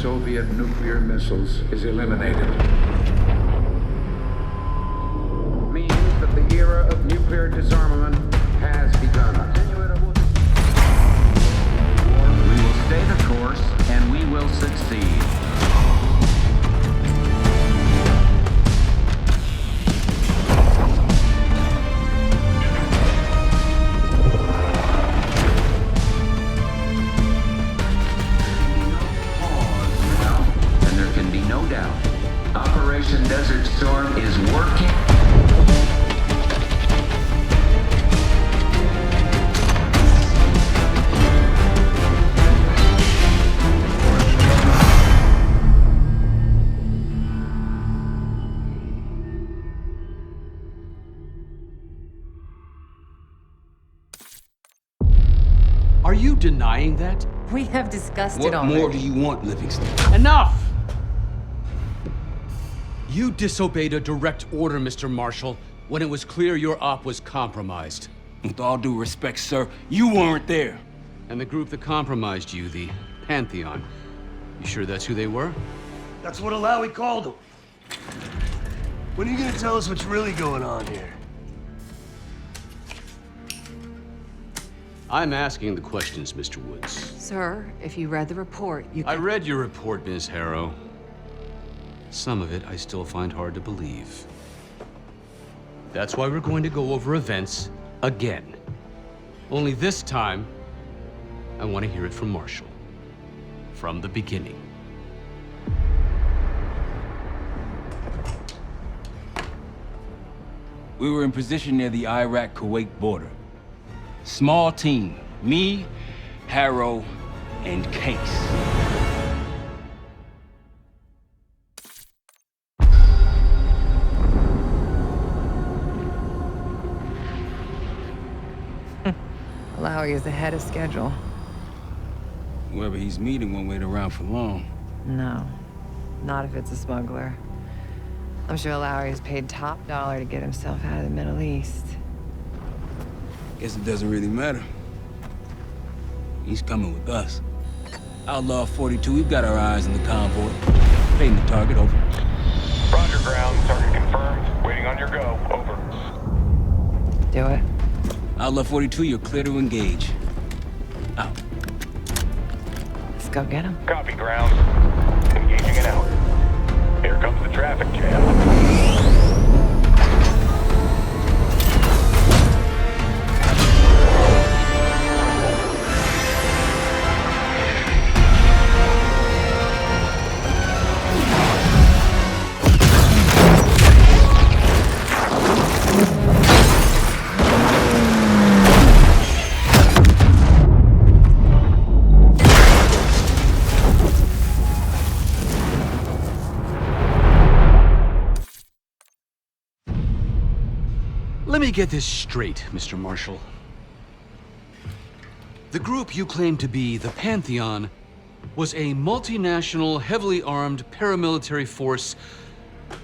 Soviet nuclear missiles is eliminated. Means that the era of nuclear disarmament has begun. We will stay the course, and we will succeed. And there can be no doubt. Operation Desert Storm is working. Are you denying that? We have discussed What it already. more do you want, Livingston? Enough! You disobeyed a direct order, Mr. Marshall, when it was clear your op was compromised. With all due respect, sir, you weren't there. And the group that compromised you, the Pantheon, you sure that's who they were? That's what Alawi called them. When are you gonna tell us what's really going on here? I'm asking the questions, Mr. Woods. Sir, if you read the report, you I can... read your report, Ms. Harrow. Some of it I still find hard to believe. That's why we're going to go over events again. Only this time, I want to hear it from Marshall. From the beginning. We were in position near the Iraq-Kuwait border. Small team, me, Harrow, and Case. Alawi is ahead of schedule. Whoever he's meeting won't wait around for long. No, not if it's a smuggler. I'm sure Alawi is paid top dollar to get himself out of the Middle East. Guess it doesn't really matter. He's coming with us. Outlaw 42, we've got our eyes on the convoy. Painting the target, over. Roger, ground. Target confirmed. Waiting on your go. Over. Do it. Outlaw 42, you're clear to engage. Out. Let's go get him. Copy, ground. Engaging and out. Here comes the traffic jam. Let me get this straight, Mr. Marshall. The group you claim to be the Pantheon was a multinational, heavily armed paramilitary force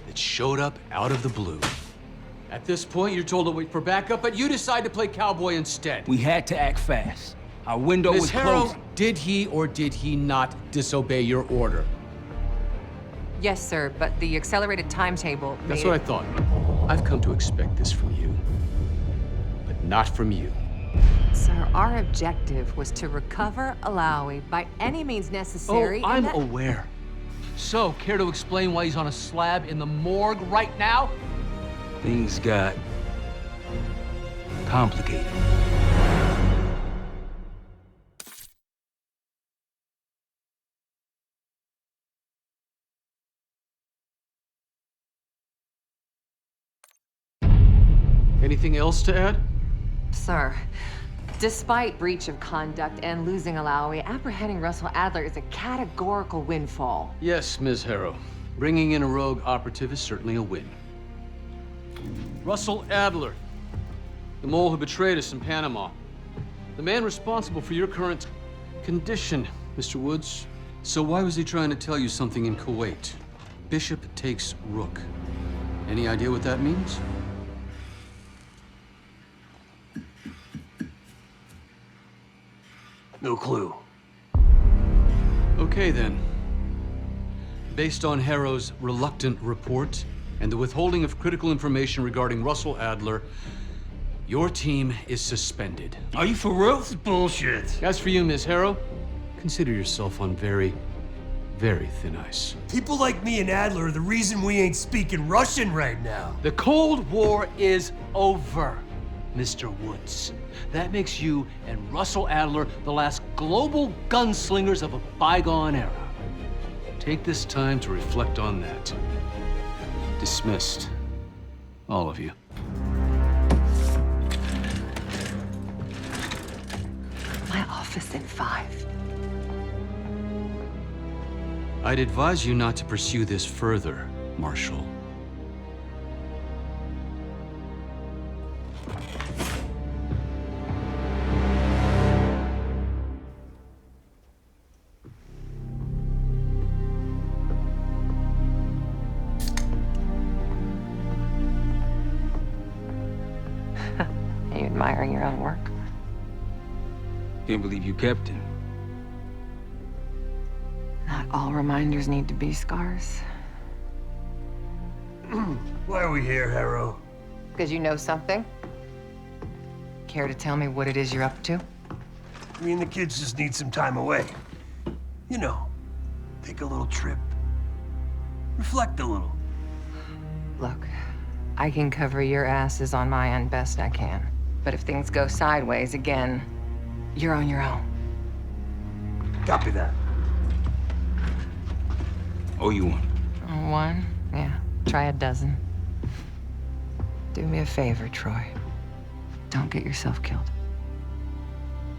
that showed up out of the blue. At this point, you're told to wait for backup, but you decide to play cowboy instead. We had to act fast. Our window Ms. was Harrow, closing. did he or did he not disobey your order? Yes, sir, but the accelerated timetable That's made what I thought. I've come to expect this from you, but not from you. Sir, our objective was to recover Alawi by any means necessary. Oh, I'm and that- aware. So, care to explain why he's on a slab in the morgue right now? Things got complicated. Anything else to add? Sir, despite breach of conduct and losing Alawi, apprehending Russell Adler is a categorical windfall. Yes, Ms. Harrow. Bringing in a rogue operative is certainly a win. Russell Adler, the mole who betrayed us in Panama. The man responsible for your current condition, Mr. Woods. So why was he trying to tell you something in Kuwait? Bishop takes Rook. Any idea what that means? No clue. Okay then. Based on Harrow's reluctant report and the withholding of critical information regarding Russell Adler, your team is suspended. Are you for real? This is bullshit. As for you, Ms. Harrow, consider yourself on very, very thin ice. People like me and Adler are the reason we ain't speaking Russian right now. The Cold War is over, Mr. Woods. That makes you and Russell Adler the last global gunslingers of a bygone era. Take this time to reflect on that. Dismissed. All of you. My office in 5. I'd advise you not to pursue this further, Marshal. Are you admiring your own work? Can't believe you kept him. Not all reminders need to be scars. Why are we here, Harrow? Because you know something? Care to tell me what it is you're up to? Me and the kids just need some time away. You know, take a little trip. Reflect a little. Look, I can cover your asses on my end best I can. But if things go sideways again, you're on your own. Copy that. Oh, you one. One? Yeah. Try a dozen. Do me a favor, Troy. Don't get yourself killed.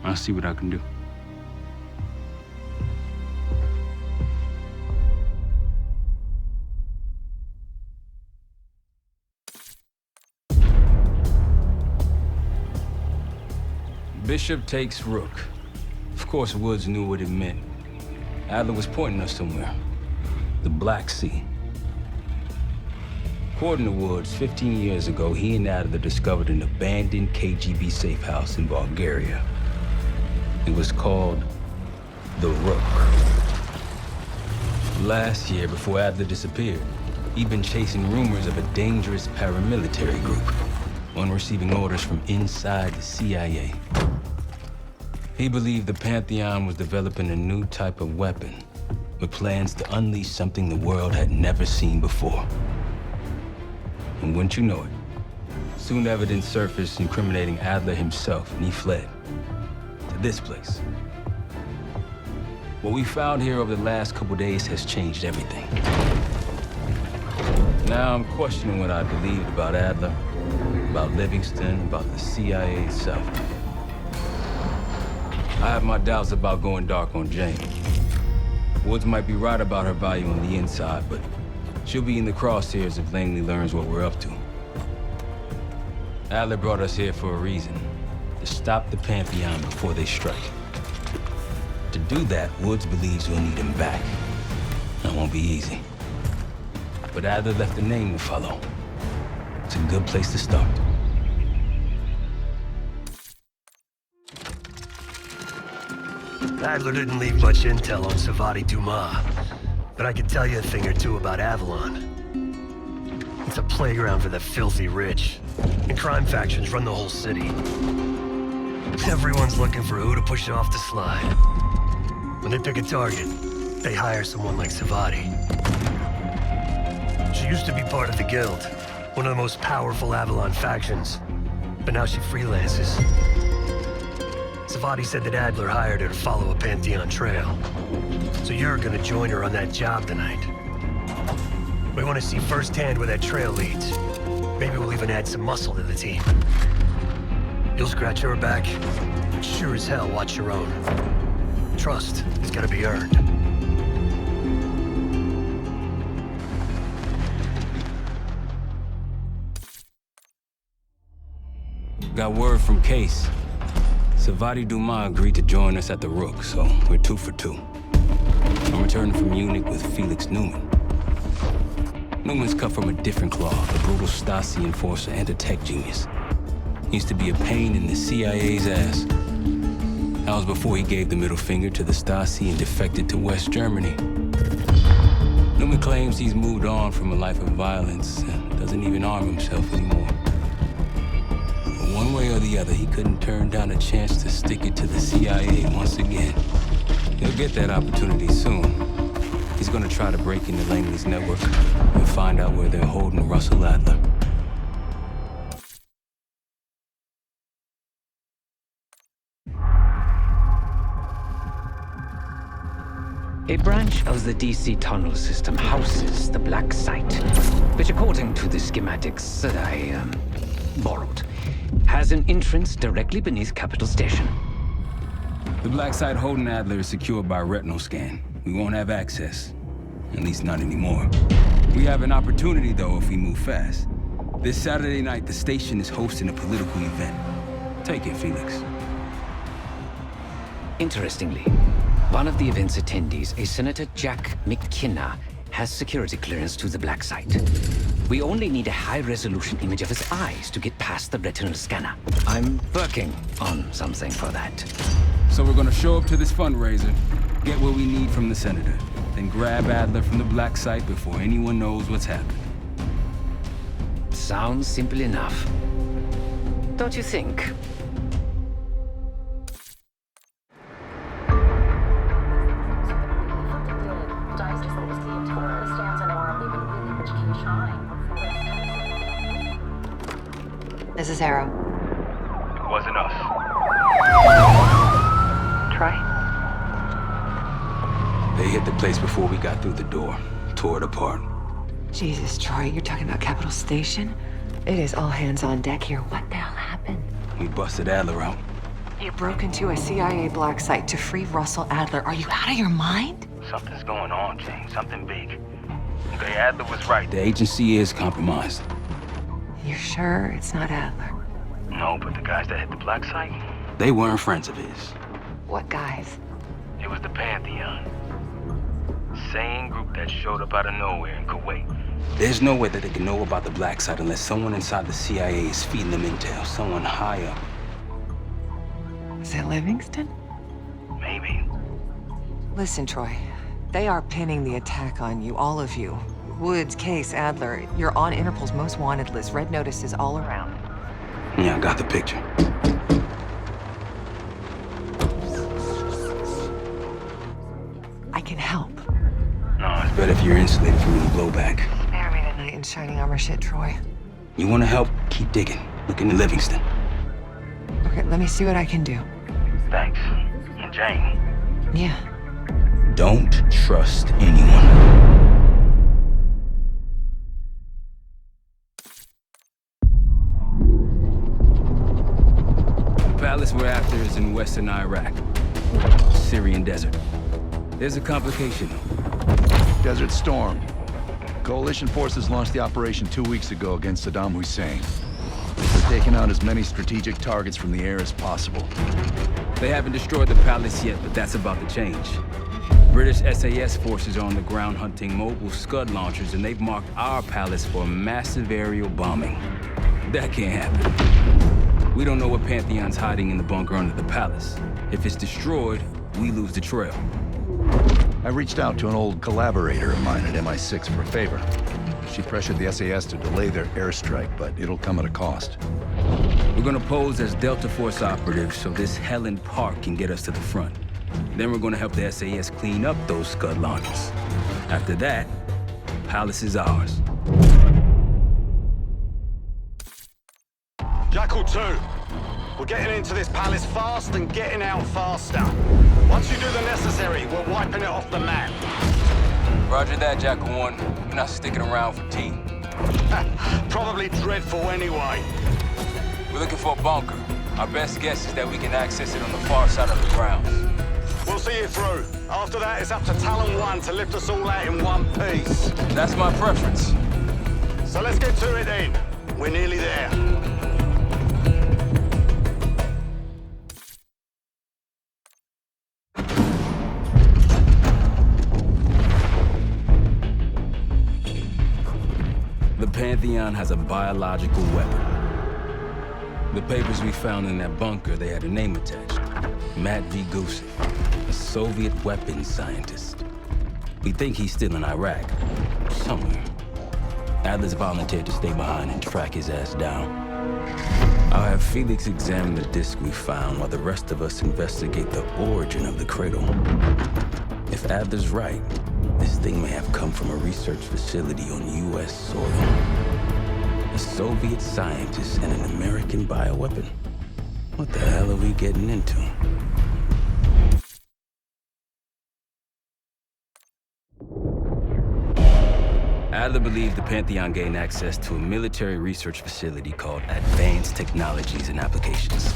I'll see what I can do. Bishop takes Rook. Of course, Woods knew what it meant. Adler was pointing us somewhere. The Black Sea. According to Woods, 15 years ago, he and Adler discovered an abandoned KGB safe house in Bulgaria. It was called the Rook. Last year, before Adler disappeared, he'd been chasing rumors of a dangerous paramilitary group, one receiving orders from inside the CIA. He believed the Pantheon was developing a new type of weapon, with plans to unleash something the world had never seen before. And wouldn't you know it, soon evidence surfaced incriminating Adler himself, and he fled to this place. What we found here over the last couple days has changed everything. Now I'm questioning what I believed about Adler, about Livingston, about the CIA itself. I have my doubts about going dark on Jane. Woods might be right about her value on the inside, but she'll be in the crosshairs if Langley learns what we're up to. Adler brought us here for a reason, to stop the Pantheon before they strike. To do that, Woods believes we'll need him back. That won't be easy. But Adler left a name to follow. It's a good place to start. Adler didn't leave much intel on Savati Dumas, but I can tell you a thing or two about Avalon. It's a playground for the filthy rich, and crime factions run the whole city. Everyone's looking for who to push off the slide. When they pick a target, they hire someone like Savati. She used to be part of the Guild, one of the most powerful Avalon factions, but now she freelances. Savati said that Adler hired her to follow a Pantheon trail. So you're gonna join her on that job tonight. We want to see firsthand where that trail leads. Maybe we'll even add some muscle to the team. You'll scratch her back, but sure as hell watch your own. Trust has gotta be earned. Got word from Case. Savati Dumas agreed to join us at the Rook, so we're 2 for 2. I'm returning from Munich with Felix Newman. Newman's cut from a different cloth, a brutal Stasi enforcer and a tech genius. He used to be a pain in the CIA's ass. That was before he gave the middle finger to the Stasi and defected to West Germany. Newman claims he's moved on from a life of violence and doesn't even arm himself anymore. But one way or the other, he couldn't turn down a chance to stick it to the CIA once again. He'll get that opportunity soon. He's gonna try to break into Langley's network and find out where they're holding Russell Adler. A branch of the DC tunnel system houses the Black Site, which according to the schematics that I borrowed, has an entrance directly beneath Capital Station. The Black Site holding Adler is secured by retinal scan. We won't have access. At least not anymore. We have an opportunity, though, if we move fast. This Saturday night, the station is hosting a political event. Take it, Felix. Interestingly, one of the event's attendees, a Senator Jack McKenna, has security clearance to the Black Site. We only need a high-resolution image of his eyes to get past the retinal scanner. I'm working on something for that. So we're gonna show up to this fundraiser, get what we need from the Senator, then grab Adler from the Black Site before anyone knows what's happened. Sounds simple enough. Don't you think? This is Arrow. It wasn't us. Troy? They hit the place before we got through the door, tore it apart. Jesus, Troy, you're talking about Capital Station? It is all hands on deck here. What the hell happened? We busted Adler out. You broke into a CIA Black Site to free Russell Adler. Are you out of your mind? Something's going on, James. Something big. Okay, Adler was right. The agency is compromised. You're sure it's not Adler? No, but the guys that hit the Black Site, They weren't friends of his. What guys? it was the Pantheon. Same group that showed up out of nowhere in Kuwait. There's no way that they can know about the Black Site unless someone inside the CIA is feeding them intel, someone high up. Is it Livingston? Maybe. Listen, Troy. They are pinning the attack on you, all of you. Woods, Case, Adler. You're on Interpol's most wanted list. Red notices all around. Yeah, I got the picture. I can help. No, it's But if you're insulated from any blowback, Spare me tonight in shining armor shit, Troy. you want to help, keep digging. Look into Livingston. Okay, let me see what I can do. thanks. And Jane. Yeah. Don't trust anyone. The palace we're after is in western Iraq, Syrian desert. There's a complication, though. Desert Storm. Coalition forces launched the operation 2 weeks ago against Saddam Hussein. They're taking out as many strategic targets from the air as possible. They haven't destroyed the palace yet, but that's about to change. British SAS forces are on the ground hunting mobile Scud launchers, and they've marked our palace for massive aerial bombing. That can't happen. We don't know what Pantheon's hiding in the bunker under the palace. If it's destroyed, we lose the trail. I reached out to an old collaborator of mine at MI6 for a favor. She pressured the SAS to delay their airstrike, but it'll come at a cost. We're gonna pose as Delta Force operatives so this Helen Park can get us to the front. Then we're gonna help the SAS clean up those Scud launchers. After that, palace is ours. Jackal 2, we're getting into this palace fast and getting out faster. Once you do the necessary, we're wiping it off the map. Roger that, Jackal 1. We're not sticking around for tea. Probably dreadful anyway. We're looking for a bunker. Our best guess is that we can access it on the far side of the grounds. We'll see you through. After that, it's up to Talon 1 to lift us all out in one piece. That's my preference. So let's get to it then. We're nearly there. The Pantheon has a biological weapon. The papers we found in that bunker, they had a name attached. Matt V. Gusev, a Soviet weapons scientist. We think he's still in Iraq. Somewhere. Adler's volunteered to stay behind and track his ass down. I'll have Felix examine the disk we found while the rest of us investigate the origin of the cradle. If Adler's right, this thing may have come from a research facility on U.S. soil. A Soviet scientist and an American bioweapon. What the hell are we getting into? Adler believed the Pantheon gained access to a military research facility called Advanced Technologies and Applications.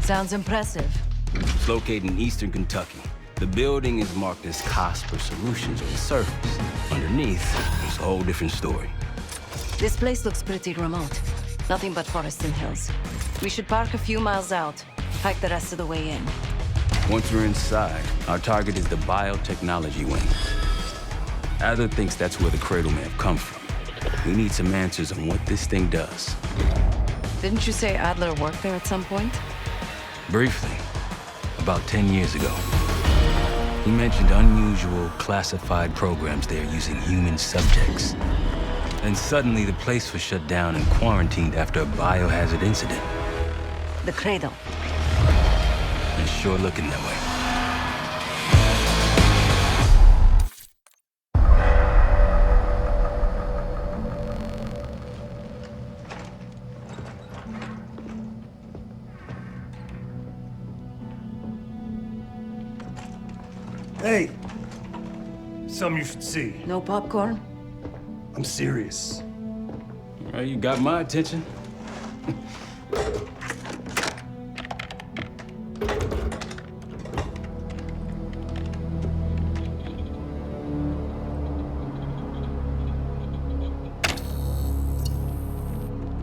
Sounds impressive. It's located in eastern Kentucky. The building is marked as Cosper Solutions on the surface. Underneath, it's a whole different story. This place looks pretty remote. Nothing but forests and hills. We should park a few miles out, hike the rest of the way in. Once we're inside, our target is the biotechnology wing. Adler thinks that's where the cradle may have come from. We need some answers on what this thing does. Didn't you say Adler worked there at some point? Briefly, about 10 years ago. He mentioned unusual, classified programs there using human subjects. And suddenly the place was shut down and quarantined after a biohazard incident. The cradle. It's sure looking that way. Hey! Something you should see. No popcorn? I'm serious. Well, you got my attention.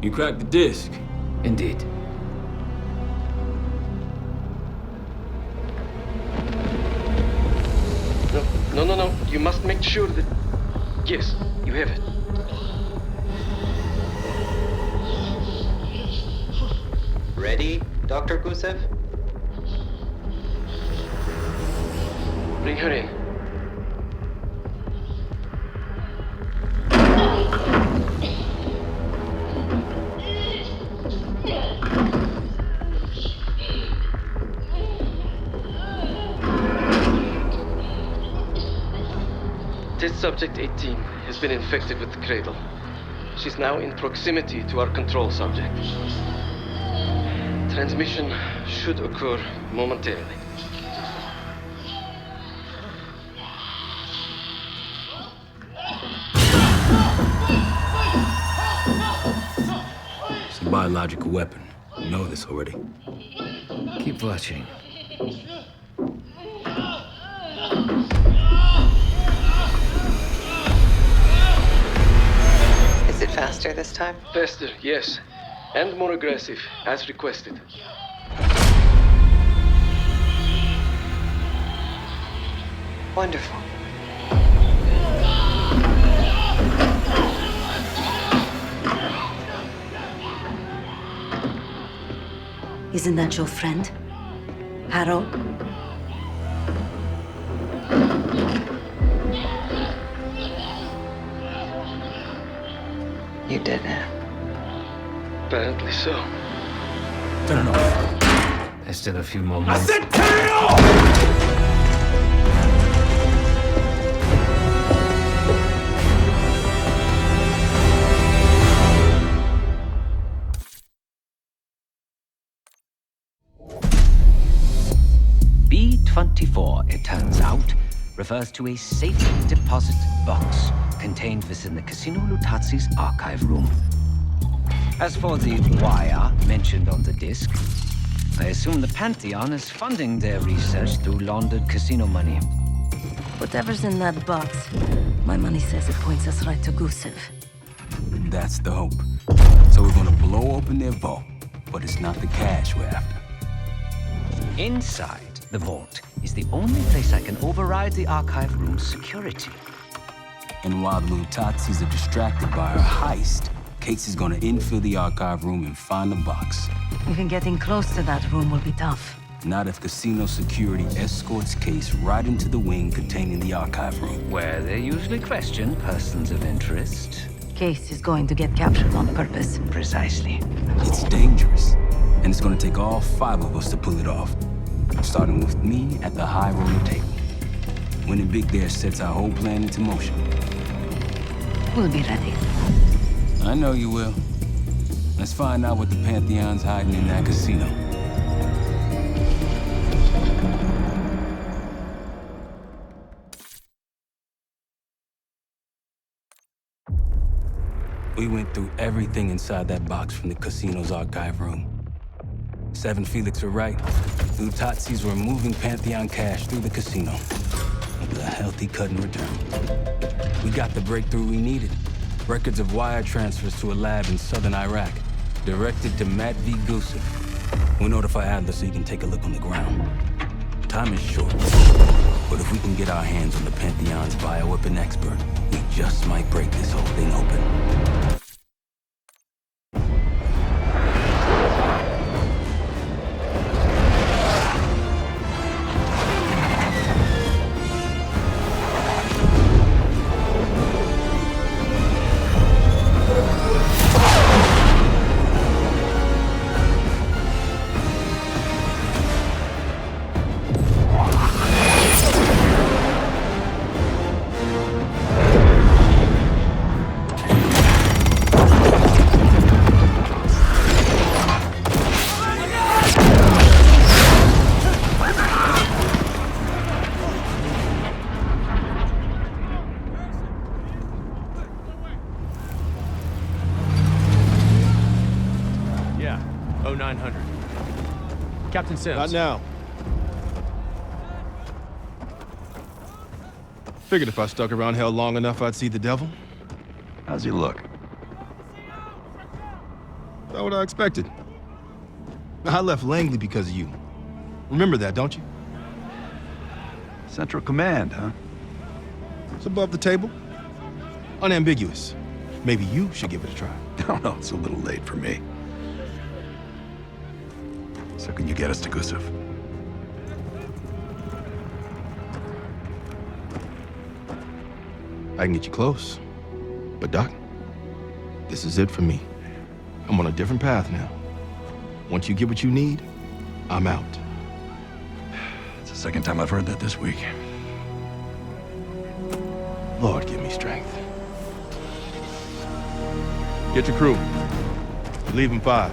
You cracked the disc. Indeed. No. You must make sure that... Yes, you have it. Ready, Dr. Gusev? Bring her in. Test subject 18 has been infected with the cradle. She's now in proximity to our control subject. Transmission should occur momentarily. It's a biological weapon. You know this already. Keep watching. Is it faster this time? Faster, yes. And more aggressive, as requested. Wonderful. Isn't that your friend? Harrow? You did it. Apparently so. Turn it off. There's still a few more moments. B-24, it turns out, refers to a safe deposit box contained within the Casino Lutazi's archive room. As for the wire mentioned on the disc, I assume the Pantheon is funding their research through laundered casino money. Whatever's in that box, my money says it points us right to Gusev. That's the hope. So we're gonna blow open their vault, but it's not the cash we're after. Inside the vault is the only place I can override the archive room's security. And while the Lutazis are distracted by our heist, Casey's gonna infill the archive room and find the box. Even getting close to that room will be tough. Not if casino security escorts Case right into the wing containing the archive room. Where they usually question persons of interest. Case is going to get captured on purpose. Precisely. It's dangerous, and it's gonna take all 5 of us to pull it off. Starting with me at the high roller table. Winning big there sets our whole plan into motion. We'll be ready. I know you will. Let's find out what the Pantheon's hiding in that casino. We went through everything inside that box from the casino's archive room. 7 Felix were right. The Utazis were moving Pantheon cash through the casino. With a healthy cut in return. We got the breakthrough we needed. Records of wire transfers to a lab in southern Iraq. Directed to Matt V. Gusev. We'll notify Adler so he can take a look on the ground. Time is short. But if we can get our hands on the Pantheon's bioweapon expert, we just might break this whole thing open. Captain Sims. Not now. Figured if I stuck around hell long enough, I'd see the devil. How's he look? Not what I expected. I left Langley because of you. Remember that, don't you? Central Command, huh? It's above the table. Unambiguous. Maybe you should give it a try. No, no, it's a little late for me. So can you get us to Gusev? I can get you close. But Doc, this is it for me. I'm on a different path now. Once you get what you need, I'm out. It's the second time I've heard that this week. Lord, give me strength. Get your crew. Leave in 5.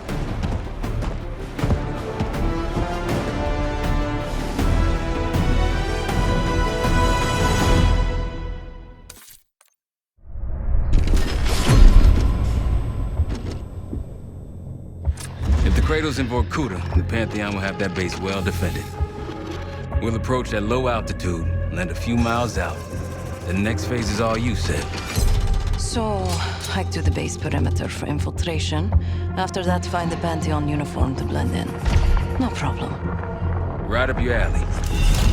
Kratos in Vorkuta, the Pantheon will have that base well defended. We'll approach at low altitude, land a few miles out. The next phase is all you said. So, hike to the base perimeter for infiltration. After that, find the Pantheon uniform to blend in. No problem. Right up your alley.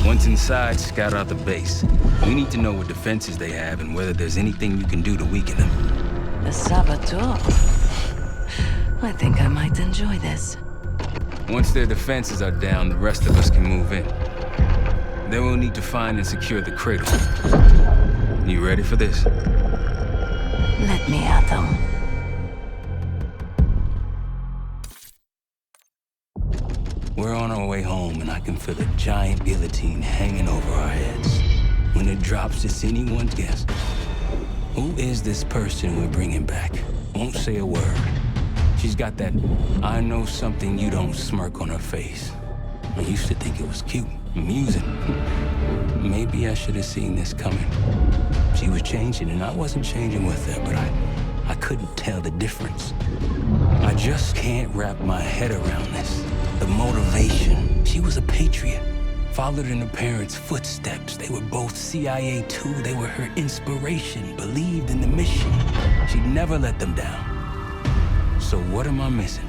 Once inside, scout out the base. We need to know what defenses they have and whether there's anything you can do to weaken them. The saboteur. I think I might enjoy this. Once their defenses are down, the rest of us can move in. Then we'll need to find and secure the cradle. You ready for this? Let me at them. We're on our way home, and I can feel a giant guillotine hanging over our heads. When it drops, it's anyone's guess. Who is this person we're bringing back? Won't say a word. She's got that I know something you don't smirk on her face. I used to think it was cute, amusing. Maybe I should have seen this coming. She was changing, and I wasn't changing with her, but I couldn't tell the difference. I just can't wrap my head around this. The motivation. She was a patriot. Followed in her parents' footsteps. They were both CIA too. They were her inspiration. Believed in the mission. She'd never let them down. So what am I missing?